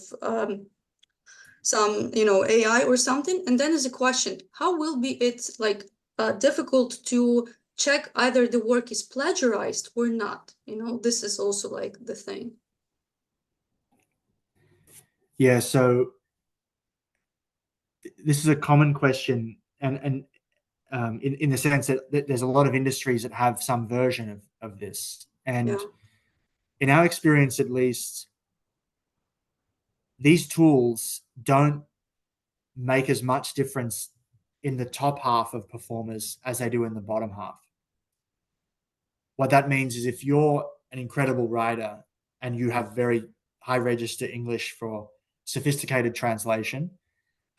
some, you know, AI or something, and then there's a question, how will be it like difficult to check either the work is plagiarized or not? You know, this is also like the thing. Yeah, so this is a common question, and in the sense that there's a lot of industries that have some version of this. And Yeah. in our experience, at least, these tools don't make as much difference in the top half of performers as they do in the bottom half. What that means is if you're an incredible writer and you have very high register English for sophisticated translation,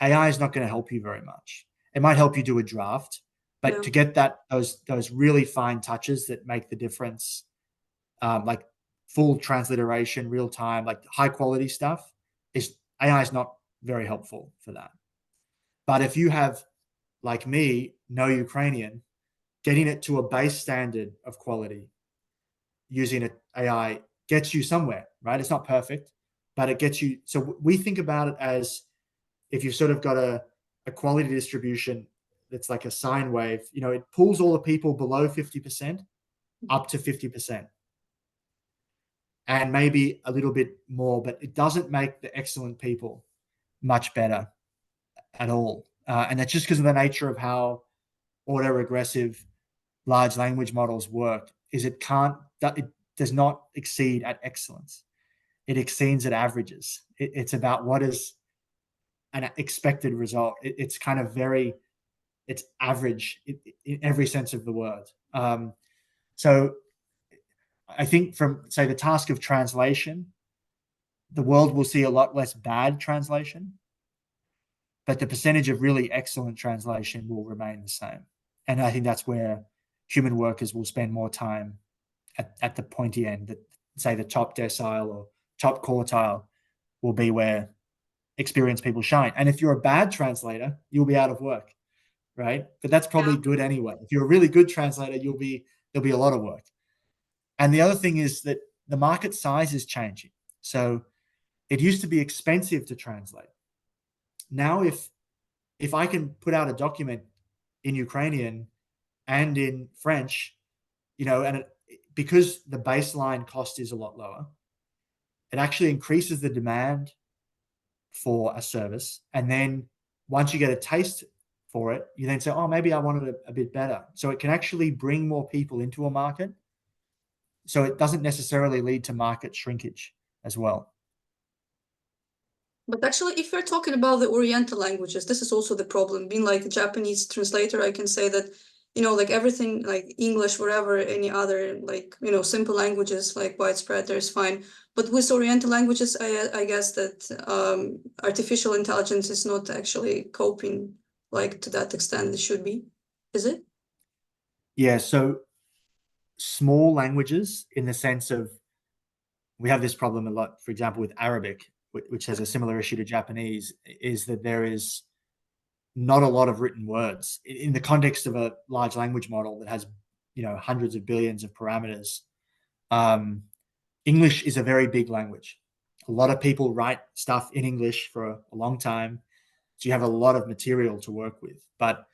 AI is not going to help you very much. It might help you do a draft, but Yeah. to get those really fine touches that make the difference, like full transliteration, real time, like high quality stuff, AI is not very helpful for that. But if you have, like me, no Ukrainian, getting it to a base standard of quality using AI gets you somewhere, right? It's not perfect, but it gets you. So we think about it as if you've sort of got a quality distribution that's like a sine wave, you know, it pulls all the people below 50% up to 50%. And maybe a little bit more, but it doesn't make the excellent people much better at all. And that's just because of the nature of how autoregressive large language models work, is it does not exceed at excellence. It exceeds at averages. It's about what is an expected result. It's kind of it's average in every sense of the word. So I think from, say, the task of translation, the world will see a lot less bad translation, but the percentage of really excellent translation will remain the same. And I think that's where human workers will spend more time at the pointy end, that, say, the top decile or top quartile will be where experienced people shine. And if you're a bad translator, you'll be out of work, right? But that's probably good anyway. If you're a really good translator, there'll be a lot of work. And the other thing is that the market size is changing. So it used to be expensive to translate. Now, if I can put out a document in Ukrainian and in French, you know, and because the baseline cost is a lot lower, it actually increases the demand for a service. And then once you get a taste for it, you then say, oh, maybe I wanted it a bit better. So it can actually bring more people into a market. So it doesn't necessarily lead to market shrinkage as well. But actually, if we're talking about the Oriental languages, this is also the problem. Being like a Japanese translator, I can say that, like everything, like English, whatever, any other, like, simple languages, like widespread, there's fine. But with Oriental languages, I guess that artificial intelligence is not actually coping like to that extent it should be. Is it? Yeah, so small languages, in the sense of, we have this problem a lot, for example, with Arabic, which has a similar issue to Japanese, is that there is not a lot of written words in the context of a large language model that has, hundreds of billions of parameters. English is a very big language. A lot of people write stuff in English for a long time. So you have a lot of material to work with. But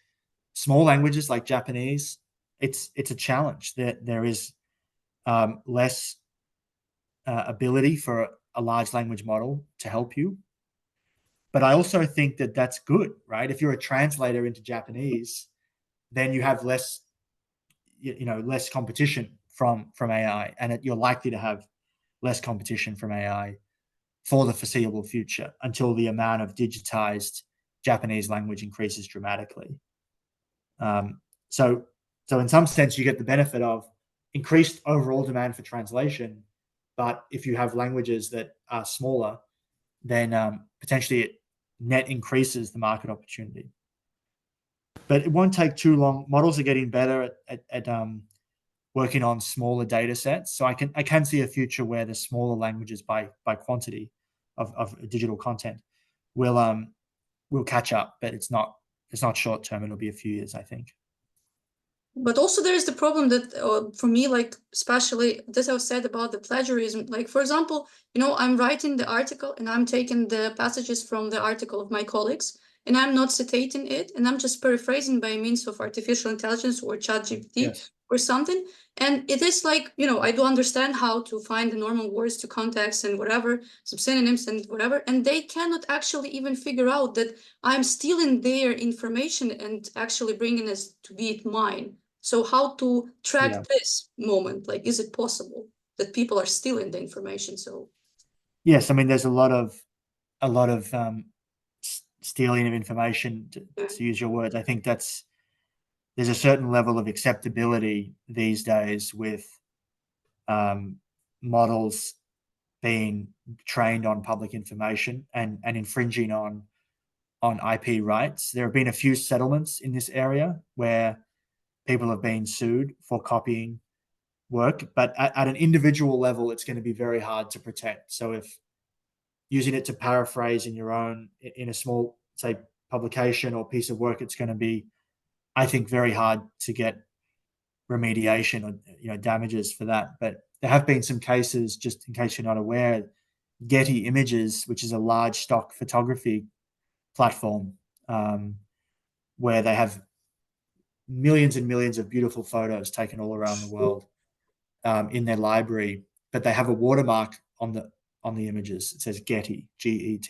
small languages like Japanese, it's a challenge. There is less ability for a large language model to help you. But I also think that that's good, right? If you're a translator into Japanese, then you have less, less competition from AI, and you're likely to have less competition from AI for the foreseeable future until the amount of digitized Japanese language increases dramatically. So in some sense, you get the benefit of increased overall demand for translation. But if you have languages that are smaller, then potentially it net increases the market opportunity. But it won't take too long. Models are getting better at working on smaller data sets. So I can see a future where the smaller languages by quantity of digital content will catch up, but it's not short term. It'll be a few years, I think. But also there is the problem that for me, like especially this I was said about the plagiarism. Like, for example, I'm writing the article and I'm taking the passages from the article of my colleagues and I'm not citating it and I'm just paraphrasing by means of artificial intelligence or ChatGPT. Yes. Or something. And it is like, I do understand how to find the normal words to context and whatever, some synonyms and whatever. And they cannot actually even figure out that I'm stealing their information and actually bringing it to be it mine. So how to track this moment? Like, is it possible that people are stealing the information? So yes, I mean, there's a lot of stealing of information, to use your words. I think there's a certain level of acceptability these days with models being trained on public information and infringing on IP rights. There have been a few settlements in this area where people have been sued for copying work, but at an individual level, it's going to be very hard to protect. So if using it to paraphrase in a small, say, publication or piece of work, it's going to be, I think, very hard to get remediation or damages for that. But there have been some cases, just in case you're not aware, Getty Images, which is a large stock photography platform, where they have millions and millions of beautiful photos taken all around the world in their library, but they have a watermark on the images. It says Getty, Getty,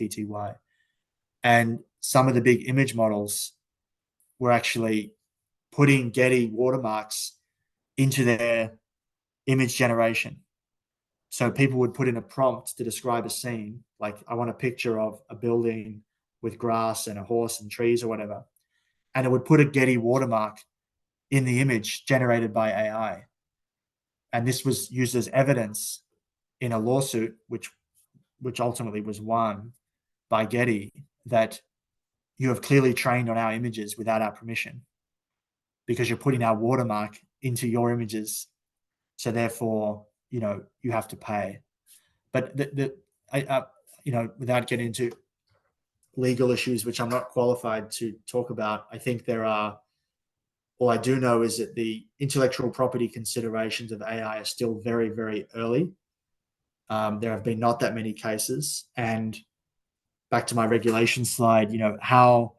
and some of the big image models were actually putting Getty watermarks into their image generation. So people would put in a prompt to describe a scene, like, I want a picture of a building with grass and a horse and trees or whatever. And it would put a Getty watermark in the image generated by AI. And this was used as evidence in a lawsuit, which ultimately was won by Getty, that you have clearly trained on our images without our permission, because you're putting our watermark into your images. So therefore, you have to pay. But without getting into legal issues, which I'm not qualified to talk about, I think all I do know is that the intellectual property considerations of AI are still very, very early. There have been not that many cases. And back to my regulation slide, how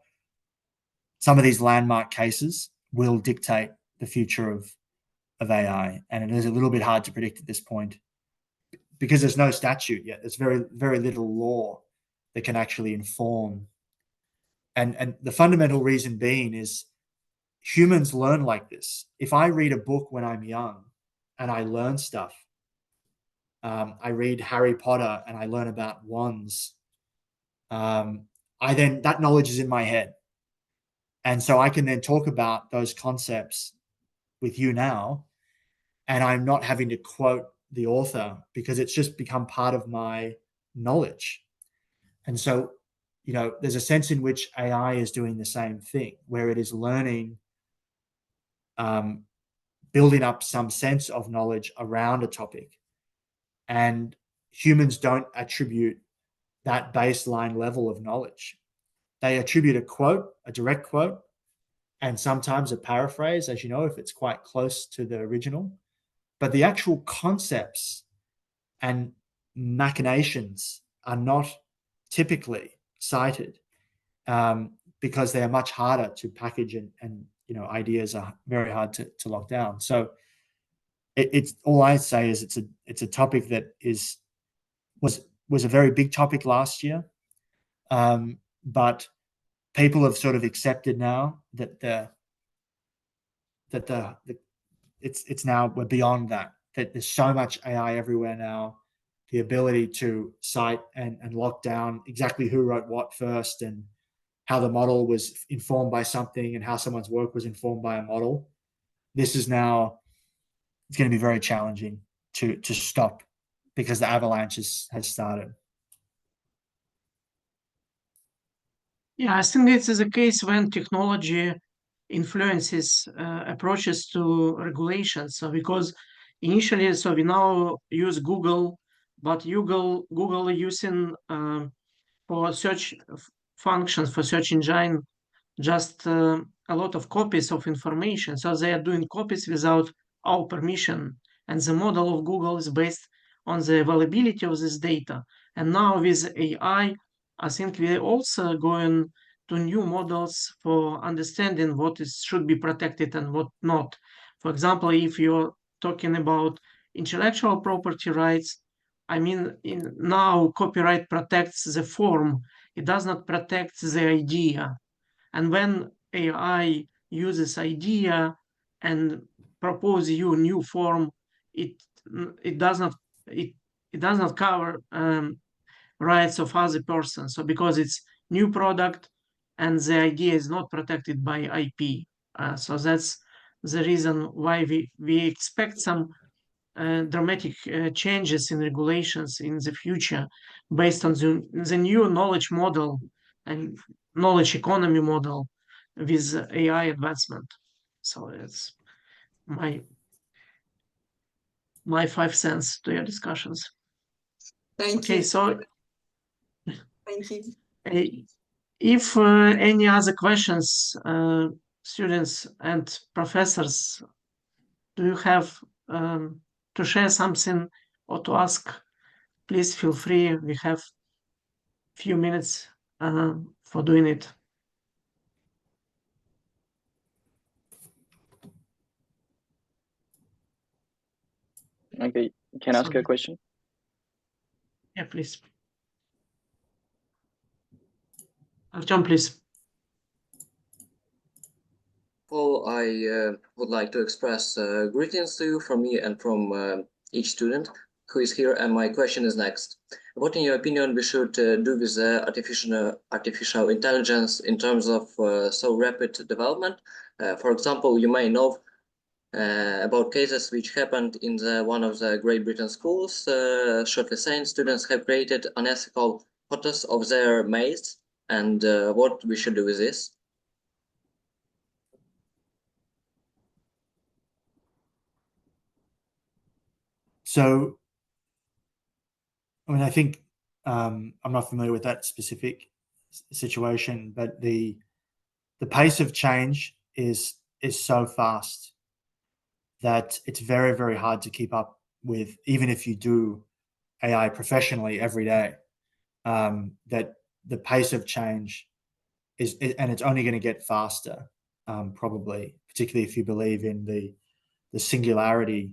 some of these landmark cases will dictate the future of of AI, and it is a little bit hard to predict at this point because there's no statute yet. There's very, very little law that can actually inform. And the fundamental reason being is humans learn like this. If I read a book when I'm young and I learn stuff, I read Harry Potter and I learn about wands, that knowledge is in my head. And so I can then talk about those concepts with you now, and I'm not having to quote the author because it's just become part of my knowledge. And so, there's a sense in which AI is doing the same thing, where it is learning, building up some sense of knowledge around a topic. And humans don't attribute that baseline level of knowledge. They attribute a quote, a direct quote, and sometimes a paraphrase, as you know, if it's quite close to the original. But the actual concepts and machinations are not typically cited because they are much harder to package, and ideas are very hard to lock down. So it's all I say is it's a topic that was a very big topic last year, but people have sort of accepted now that it's now we're beyond that there's so much AI everywhere now. The ability to cite and lock down exactly who wrote what first, and how the model was informed by something, and how someone's work was informed by a model. This is now, it's going to be very challenging to stop because the avalanche has started. Yeah, I think this is a case when technology influences approaches to regulations. So because initially, so we now use Google, but Google using for search functions, for search engine, just a lot of copies of information. So they are doing copies without our permission. And the model of Google is based on the availability of this data. And now with AI, I think we're also going to new models for understanding what should be protected and what not. For example, if you're talking about intellectual property rights, I mean, now copyright protects the form. It does not protect the idea. And when AI uses idea and propose you new form, it does not cover rights of other persons. So because it's new product and the idea is not protected by IP. So that's the reason why we expect some dramatic changes in regulations in the future based on the new knowledge model and knowledge economy model with AI advancement. So it's my 5 cents to your discussions. Thank you. So thank you. If any other questions, students and professors, do you have to share something or to ask? Please feel free. We have few minutes for doing it. Okay, can I ask you a question? Yeah, please. John, please. Well, I would like to express greetings to you from me and from each student who is here. And my question is next. What, in your opinion, we should do with artificial intelligence in terms of so rapid development? For example, you may know about cases which happened in one of the Great Britain schools, shortly saying students have created unethical photos of their mates, and what we should do with this. So, I mean, I think I'm not familiar with that specific situation, but the pace of change is so fast that it's very, very hard to keep up with, even if you do AI professionally every day. That the pace of change and it's only going to get faster, probably, particularly if you believe in the singularity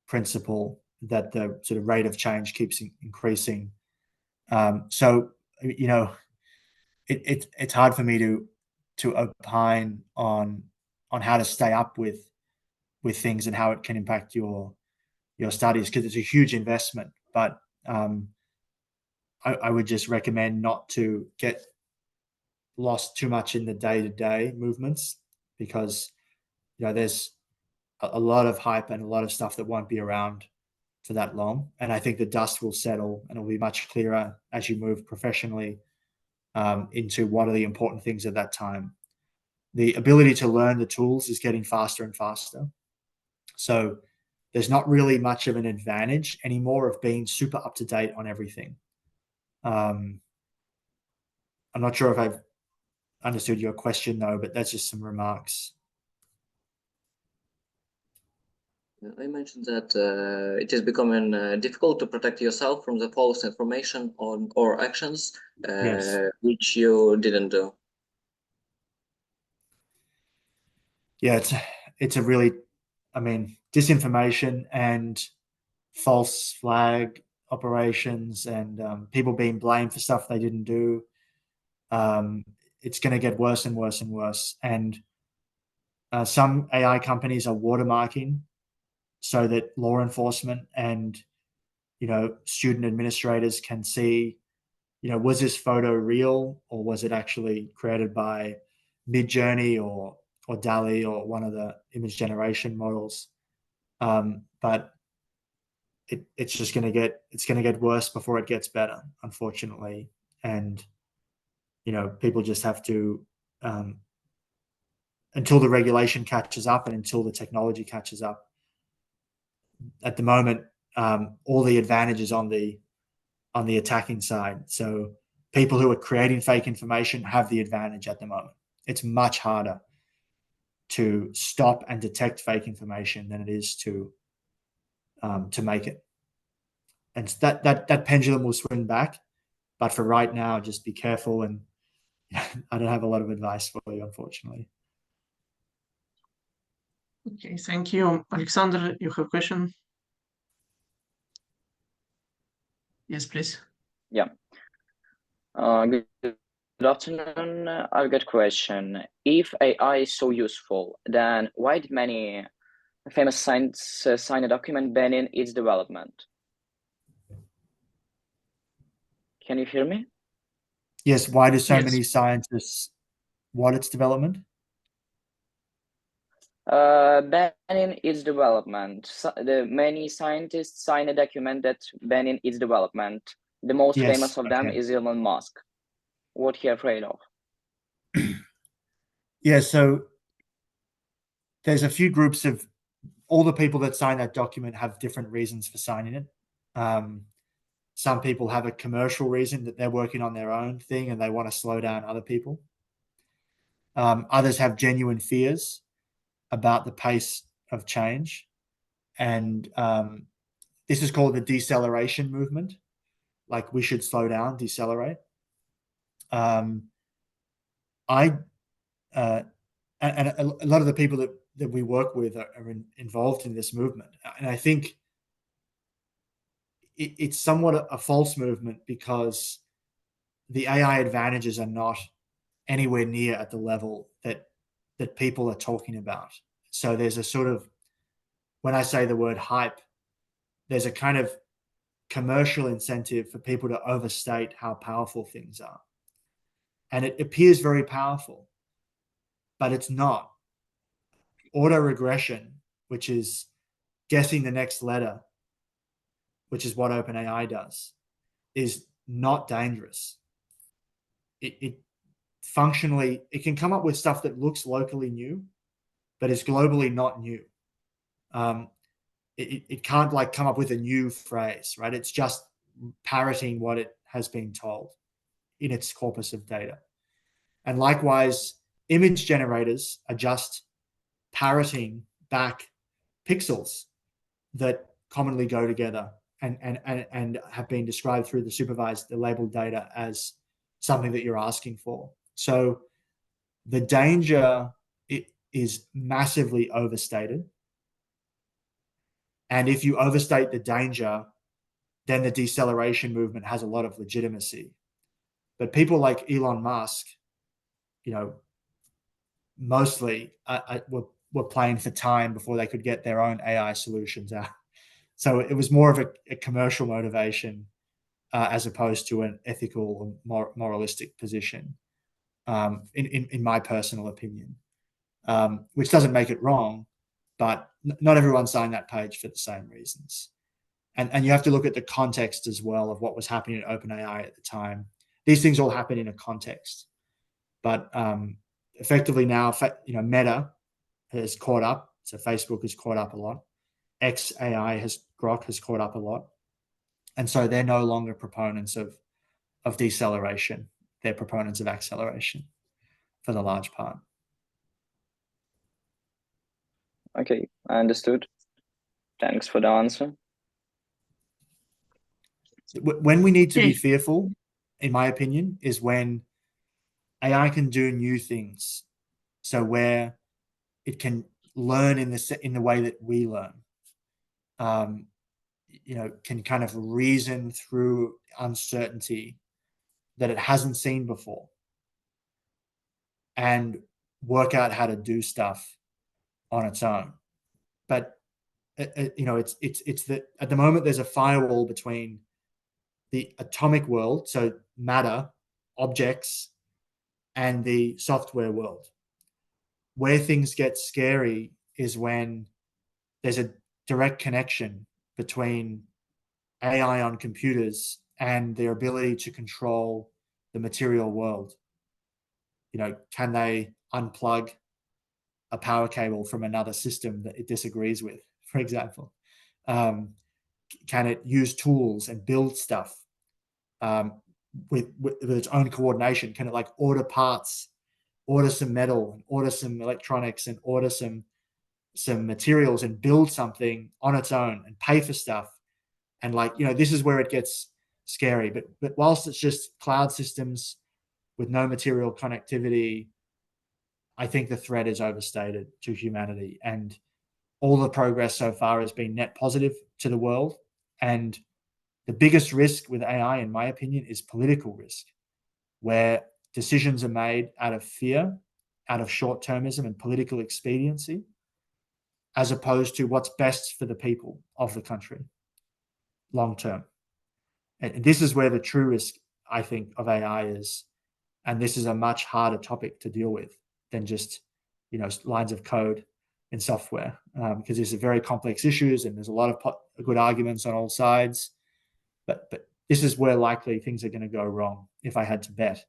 principle that the sort of rate of change keeps increasing. So, you know, it's hard for me to opine on how to stay up with things and how it can impact your studies, because it's a huge investment. But I would just recommend not to get lost too much in the day-to-day movements, because, you know, there's a lot of hype and a lot of stuff that won't be around for that long. And I think the dust will settle and it'll be much clearer as you move professionally into what are the important things at that time. The ability to learn the tools is getting faster and faster. So there's not really much of an advantage anymore of being super up to date on everything. I'm not sure if I've understood your question though, but that's just some remarks. I mentioned that it is becoming difficult to protect yourself from the false information or actions Yes. which you didn't do. Yeah, it's a really, I mean, disinformation and false flag operations and people being blamed for stuff they didn't do. It's going to get worse and worse and worse. And some AI companies are watermarking so that law enforcement and, you know, student administrators can see, you know, was this photo real or was it actually created by Midjourney or DALL-E or one of the image generation models. But it's just going to get worse before it gets better, unfortunately. And, you know, people just have to, until the regulation catches up and until the technology catches up. At the moment, all the advantages on the attacking side. So people who are creating fake information have the advantage at the moment. It's much harder to stop and detect fake information than it is to make it. And that pendulum will swing back. But for right now, just be careful. And I don't have a lot of advice for you, unfortunately. Okay, thank you. Alexander, you have a question? Yes, please. Yeah. Good afternoon. I've got a question. If AI is so useful, then why did many famous scientists sign a document banning its development? Can you hear me? Yes. Why do so Yes. many scientists want its development? Banning its development. The many scientists sign a document that banning its development. The most Yes, famous of them okay. is Elon Musk. What he afraid of? Yeah, so there's a few groups of all the people that sign that document have different reasons for signing it. Some people have a commercial reason that they're working on their own thing and they want to slow down other people. Others have genuine fears about the pace of change. And this is called the deceleration movement. Like, we should slow down, decelerate. And a lot of the people that we work with are involved in this movement. And I think it's somewhat a false movement, because the AI advantages are not anywhere near at the level that people are talking about. So there's a sort of, when I say the word hype, there's a kind of commercial incentive for people to overstate how powerful things are. And it appears very powerful, but it's not. Autoregression, which is guessing the next letter, which is what OpenAI does, is not dangerous. It functionally, it can come up with stuff that looks locally new, but is globally not new. It can't like come up with a new phrase, right? It's just parroting what it has been told in its corpus of data. And likewise, image generators are just parroting back pixels that commonly go together and have been described through the supervised, the labeled data as something that you're asking for. So the danger is massively overstated. And if you overstate the danger, then the deceleration movement has a lot of legitimacy. But people like Elon Musk, mostly were playing for time before they could get their own AI solutions out. So it was more of a commercial motivation as opposed to an ethical or moralistic position, in my personal opinion, which doesn't make it wrong, but not everyone signed that page for the same reasons. And you have to look at the context as well of what was happening at OpenAI at the time. These things all happen in a context, but effectively now, Meta has caught up. So Facebook has caught up a lot. XAI Grok has caught up a lot. And so they're no longer proponents of deceleration. They're proponents of acceleration for the large part. Okay, I understood. Thanks for the answer. When we need to be fearful, in my opinion, is when AI can do new things. So where it can learn in the way that we learn, can kind of reason through uncertainty that it hasn't seen before and work out how to do stuff on its own. But it's that at the moment there's a firewall between the atomic world, so matter, objects, and the software world. Where things get scary is when there's a direct connection between AI on computers and their ability to control the material world. Can they unplug a power cable from another system that it disagrees with, for example? Can it use tools and build stuff with its own coordination? Can it order parts, order some metal, order some electronics, and order some materials and build something on its own and pay for stuff? And this is where it gets scary. But whilst it's just cloud systems with no material connectivity, I think the threat is overstated to humanity, and all the progress so far has been net positive to the world. And the biggest risk with AI, in my opinion, is political risk, where decisions are made out of fear, out of short-termism and political expediency, as opposed to what's best for the people of the country long term. And this is where the true risk, I think, of AI is. And this is a much harder topic to deal with than just, lines of code in software, because these are very complex issues and there's a lot of good arguments on all sides. But this is where likely things are going to go wrong, if I had to bet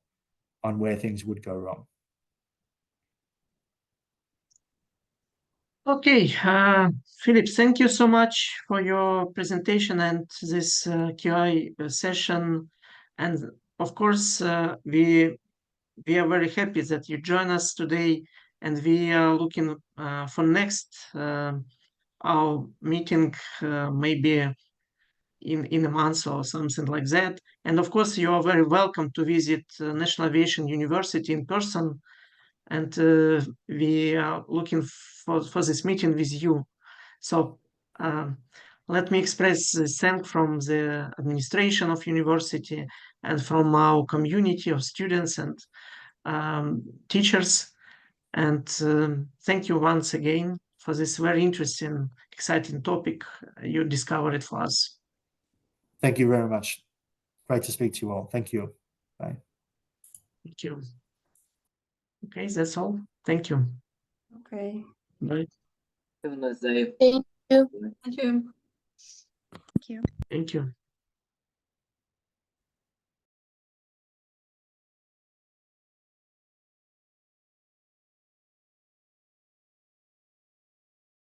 on where things would go wrong. Okay, Philip, thank you so much for your presentation and this QI session. And of course, we are very happy that you join us today, and we are looking for next our meeting maybe in a month or something like that. And of course, you are very welcome to visit National Aviation University in person. And we are looking for this meeting with you. So let me express the thanks from the administration of university and from our community of students and teachers. And thank you once again for this very interesting, exciting topic you discovered for us. Thank you very much. Great to speak to you all. Thank you. Bye. Thank you. Okay, that's all. Thank you. Okay. Bye. Have a nice day. Thank you. Thank you. Thank you. Thank you.